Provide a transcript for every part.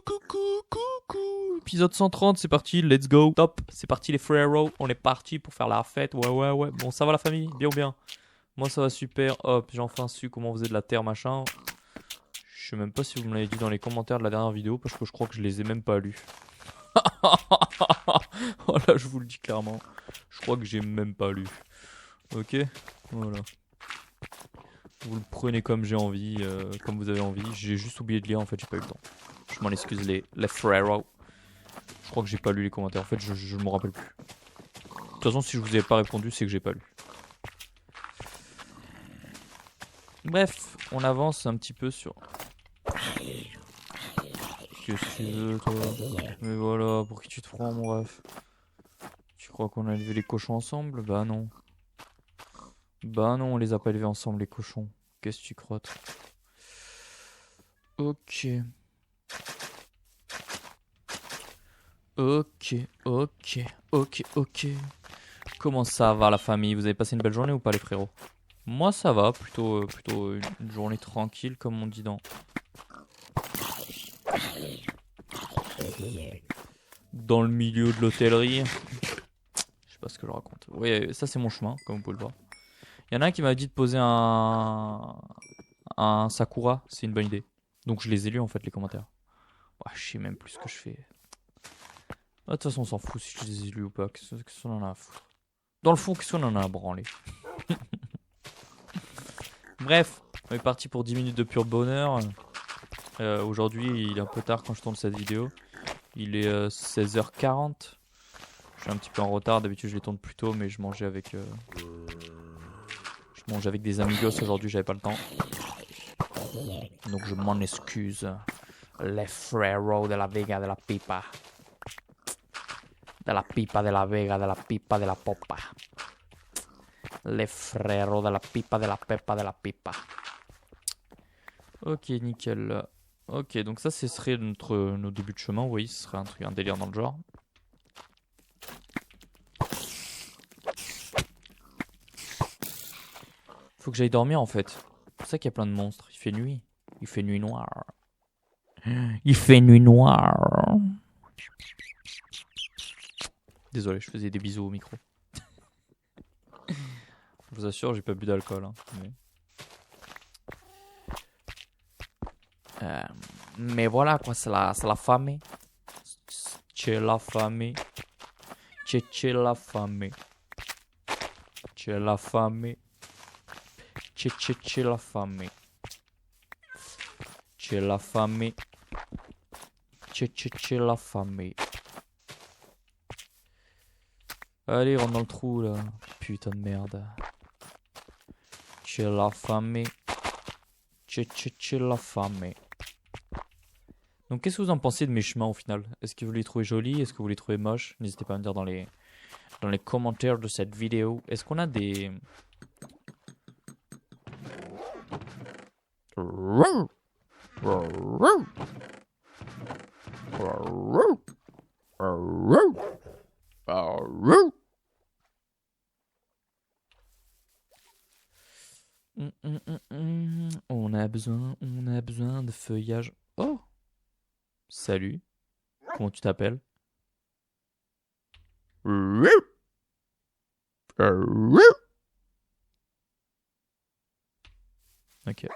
coucou. Épisode 130, c'est parti, let's go. Top, c'est parti les frérots, on est parti pour faire la fête. Ouais. Bon, ça va la famille? Bien ou bien? Moi ça va super. Hop, j'ai enfin su comment on faisait de la terre machin. Je sais même pas si vous me l'avez dit dans les commentaires de la dernière vidéo parce que je crois que je les ai même pas lus. Oh là, je vous le dis clairement. Je crois que j'ai même pas lu. Ok, voilà. Vous le prenez comme j'ai envie, comme vous avez envie. J'ai juste oublié de lire en fait, j'ai pas eu le temps. Je m'en excuse les frérots. Je crois que j'ai pas lu les commentaires. En fait, je me rappelle plus. De toute façon, si je vous ai pas répondu, c'est que j'ai pas lu. Bref, on avance un petit peu sur. Qu'est-ce que tu veux, toi? Mais voilà, pour qui tu te prends, mon ref? Tu crois qu'on a élevé les cochons ensemble? Bah non. Bah non, on les a pas élevés ensemble, les cochons. Qu'est-ce que tu crois, toi? Ok. Ok. Comment ça va la famille? Vous avez passé une belle journée ou pas les frérots? Moi ça va, plutôt une journée tranquille comme on dit dans le milieu de l'hôtellerie. Je sais pas ce que je raconte. Oui, ça c'est mon chemin, comme vous pouvez le voir. Il y en a un qui m'a dit de poser un Sakura, c'est une bonne idée. Donc je les ai lus en fait les commentaires. Ouais, je sais même plus ce que je fais. De toute façon on s'en fout si je les ai lus ou pas. Qu'est-ce qu'on en a à foutre? Dans le fond, qu'est-ce qu'on en a à branler? Bref, on est parti pour 10 minutes de pur bonheur. Aujourd'hui, il est un peu tard quand je tourne cette vidéo. Il est 16h40. Je suis un petit peu en retard. D'habitude, je les tourne plus tôt, mais je mangeais avec des amigos aujourd'hui, j'avais pas le temps. Donc je m'en excuse. Les frérots de la Vega de la Pipa. De la Pipa de la Vega, de la Pipa de la Popa. Les frérots de la Pipa de la Pepa de la Pipa. Ok, nickel. Ok, donc ça, ce serait nos débuts de chemin. Oui, ce serait un délire dans le genre. Faut que j'aille dormir en fait. C'est pour ça qu'il y a plein de monstres. Il fait nuit. Il fait nuit noire. Il fait nuit noire. Désolé, je faisais des bisous au micro. Je vous assure, j'ai pas bu d'alcool. Hein, mais voilà quoi, c'est la famille. C'est la famille. C'est la famille. C'est la famille. C'est la famille. C'est la famille. C'est la famille. Allez, rentre dans le trou là. Putain de merde. C'est la famille. C'est la famille. Donc qu'est-ce que vous en pensez de mes chemins au final? Est-ce que vous les trouvez jolis? Est-ce que vous les trouvez moches? N'hésitez pas à me dire dans les commentaires de cette vidéo. Est-ce qu'on a des... On a besoin de feuillage. Oh! Salut. Comment tu t'appelles? Ok.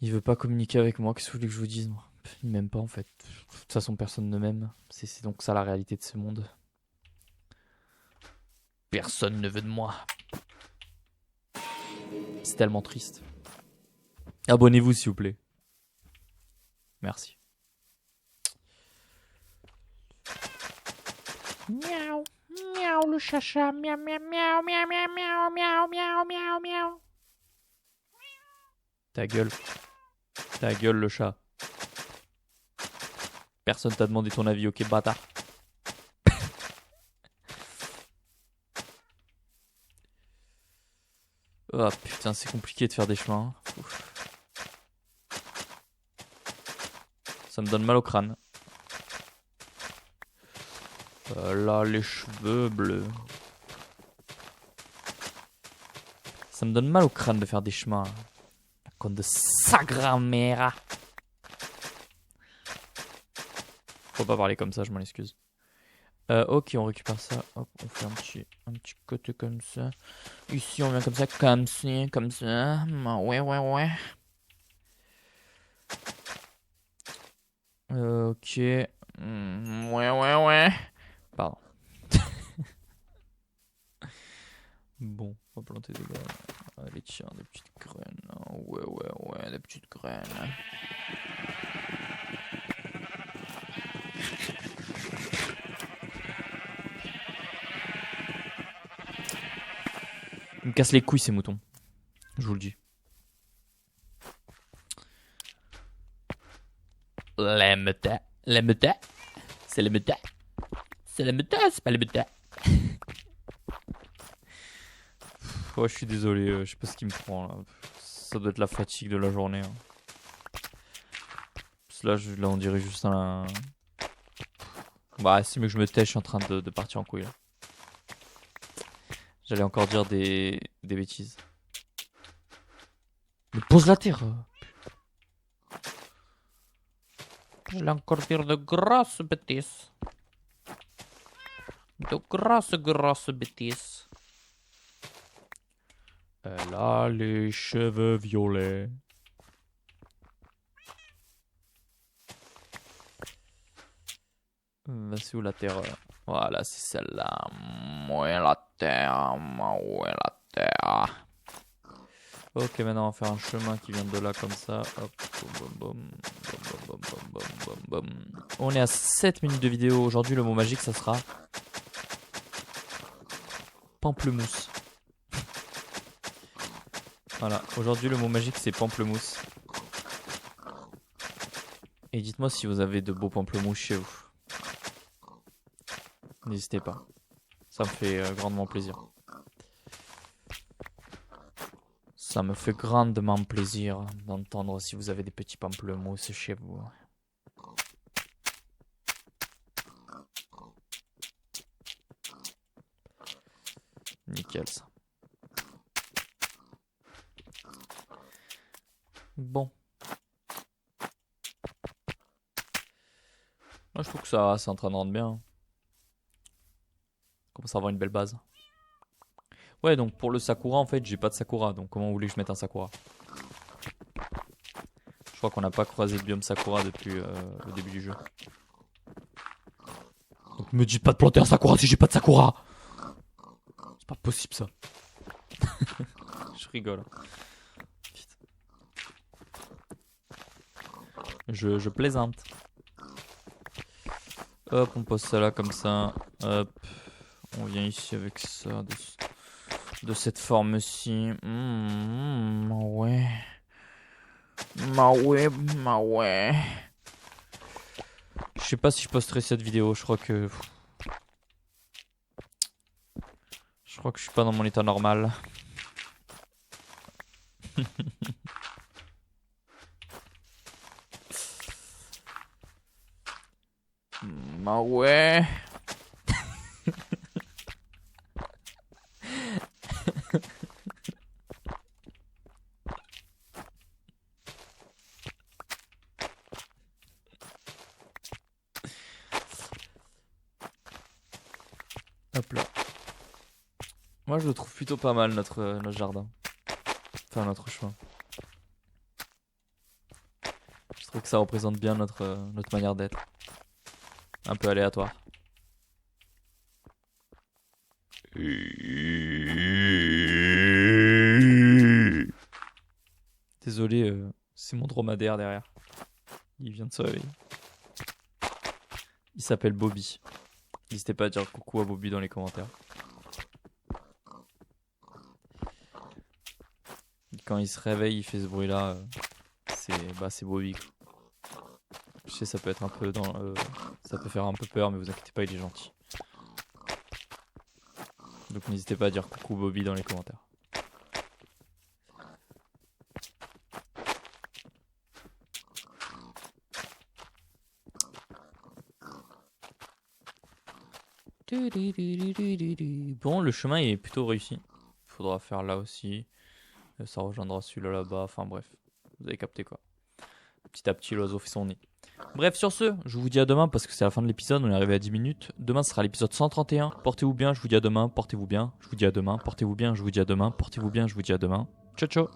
Il veut pas communiquer avec moi. Qu'est-ce que vous voulez que je vous dise, moi? Il m'aime pas en fait. De toute façon, personne ne m'aime. C'est donc ça la réalité de ce monde. Personne ne veut de moi. C'est tellement triste. Abonnez-vous s'il vous plaît. Merci. Miaou, miaou le chacha, miaou, miaou, miaou, miaou, miaou, miaou, miaou, miaou, miaou. Ta gueule. Ta gueule le chat. Personne t'a demandé ton avis, ok bâtard. Oh putain, c'est compliqué de faire des chemins. Ouf. Ça me donne mal au crâne. Là, les cheveux bleus. Ça me donne mal au crâne de faire des chemins. Comme de sa grand-mère. Faut pas parler comme ça, je m'en excuse. Ok, on récupère ça. Hop, on fait un petit côté comme ça. Ici, on vient comme ça, comme ci, comme ça. Ouais, ouais, ouais. Ok. Ouais, ouais, ouais. Pardon. Bon, on va planter des graines. Allez, tiens, des petites graines. Ouais, ouais, ouais, des petites graines. Ils me cassent les couilles, ces moutons. Je vous le dis. Les meutons. Les meutons. C'est les meutons. C'est les meutons, c'est pas les meutons. Ouais, je suis désolé, je sais pas ce qui me prend là. Ça doit être la fatigue de la journée. Hein. Parce que là, on dirait juste un. Bah, c'est mieux que je me tais, je suis en train de partir en couille là. J'allais encore dire des bêtises. Mais pose la terre. J'allais encore dire de grosses bêtises. De grosses bêtises. Elle a les cheveux violets. C'est où la terre? Voilà, c'est celle-là. Ouais, la terre. Ouais, la terre. Ok, maintenant on va faire un chemin qui vient de là comme ça. Hop, boum, boum, boum, boum, boum, boum, boum, boum. On est à 7 minutes de vidéo. Aujourd'hui, le mot magique, ça sera pamplemousse. Voilà, aujourd'hui, le mot magique, c'est pamplemousse. Et dites-moi si vous avez de beaux pamplemousses chez vous. N'hésitez pas. Ça me fait grandement plaisir. Ça me fait grandement plaisir d'entendre si vous avez des petits pamplemousses chez vous. Nickel ça. Bon. Moi, je trouve que ça, c'est en train de rendre bien. Commence à avoir une belle base. Ouais, donc pour le Sakura, en fait, j'ai pas de Sakura. Donc comment vous voulez que je mette un Sakura? Je crois qu'on n'a pas croisé le biome Sakura depuis le début du jeu. Donc me dites pas de planter un Sakura si j'ai pas de Sakura. C'est pas possible ça. Je rigole. Je plaisante. Hop, on pose ça là comme ça. Hop. On vient ici avec ça. De cette forme-ci. Ouais. Ouais. Je sais pas si je posterai cette vidéo. Je crois que je suis pas dans mon état normal. Ouais. Hop là. Moi je le trouve plutôt pas mal notre jardin. Enfin notre chemin. Je trouve que ça représente bien notre manière d'être. Un peu aléatoire. Désolé, c'est mon dromadaire derrière. Il vient de se réveiller. Il s'appelle Bobby. N'hésitez pas à dire coucou à Bobby dans les commentaires. Quand il se réveille, il fait ce bruit là. C'est Bobby. Je sais, ça peut être un peu ça peut faire un peu peur, mais vous inquiétez pas, il est gentil. Donc n'hésitez pas à dire coucou Bobby dans les commentaires. Bon, le chemin est plutôt réussi. Il faudra faire là aussi. Ça rejoindra celui-là là-bas. Enfin bref. Vous avez capté quoi. Petit à petit, l'oiseau fait son nid. Bref, sur ce, je vous dis à demain parce que c'est la fin de l'épisode, on est arrivé à 10 minutes. Demain, ce sera l'épisode 131. Portez-vous bien, je vous dis à demain, portez-vous bien, je vous dis à demain, portez-vous bien, je vous dis à demain, portez-vous bien, je vous dis à demain. Ciao, ciao.